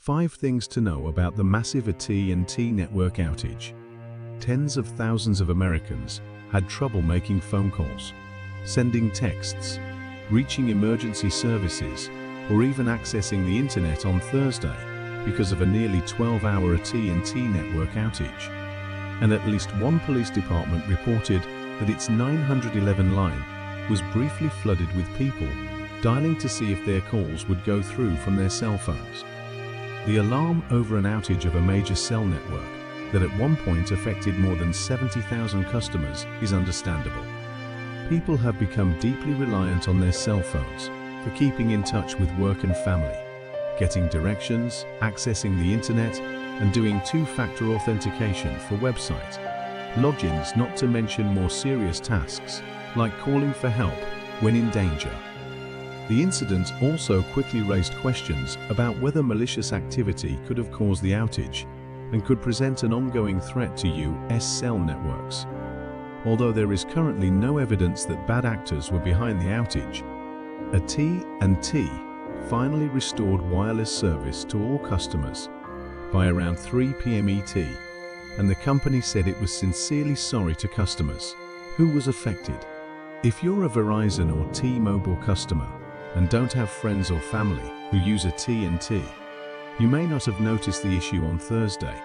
5 things to know about the massive AT&T network outage. Tens of thousands of Americans had trouble making phone calls, sending texts, reaching emergency services, or even accessing the internet on Thursday because of a nearly 12-hour AT&T network outage. And at least one police department reported that its 911 line was briefly flooded with people dialing to see if their calls would go through from their cell phones. The alarm over an outage of a major cell network that at one point affected more than 70,000 customers is understandable. People have become deeply reliant on their cell phones for keeping in touch with work and family, getting directions, accessing the internet, and doing two-factor authentication for website logins, not to mention more serious tasks like calling for help when in danger. The incident also quickly raised questions about whether malicious activity could have caused the outage and could present an ongoing threat to U.S. cell networks. Although there is currently no evidence that bad actors were behind the outage, AT&T finally restored wireless service to all customers by around 3 p.m. ET, and the company said it was sincerely sorry to customers who was affected. If you're a Verizon or T-Mobile customer and don't have friends or family who use AT&T, you may not have noticed the issue on Thursday,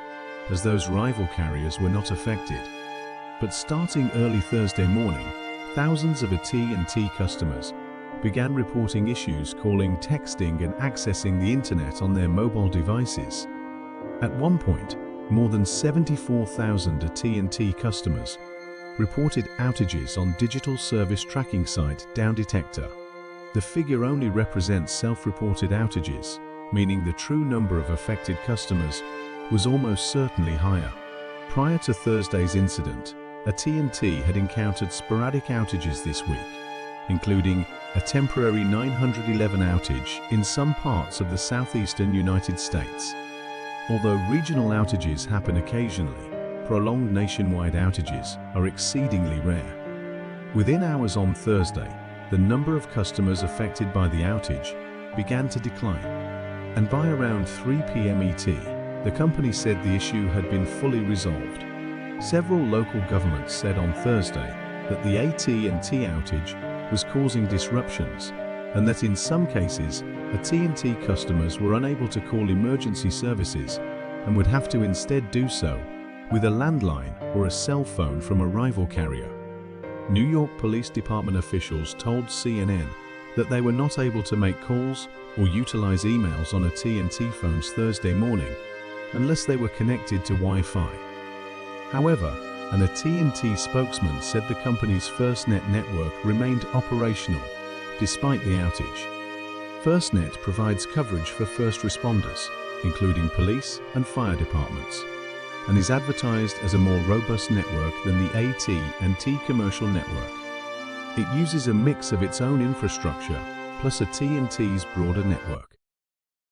as those rival carriers were not affected. But starting early Thursday morning, thousands of AT&T customers began reporting issues calling, texting, and accessing the internet on their mobile devices. At one point, more than 74,000 AT&T customers reported outages on digital service tracking site Down Detector. The figure only represents self-reported outages, meaning the true number of affected customers was almost certainly higher. Prior to Thursday's incident, AT&T had encountered sporadic outages this week, including a temporary 911 outage in some parts of the southeastern United States. Although regional outages happen occasionally, prolonged nationwide outages are exceedingly rare. Within hours on Thursday, the number of customers affected by the outage began to decline, and by around 3 p.m. ET, the company said the issue had been fully resolved. Several local governments said on Thursday that the AT&T outage was causing disruptions, and that in some cases, AT&T customers were unable to call emergency services and would have to instead do so with a landline or a cell phone from a rival carrier. New York Police Department officials told CNN that they were not able to make calls or utilize emails on AT&T phones Thursday morning unless they were connected to Wi-Fi. However, an AT&T spokesman said the company's FirstNet network remained operational despite the outage. FirstNet provides coverage for first responders, including police and fire departments, and is advertised as a more robust network than the AT&T commercial network. It uses a mix of its own infrastructure plus AT&T's broader network.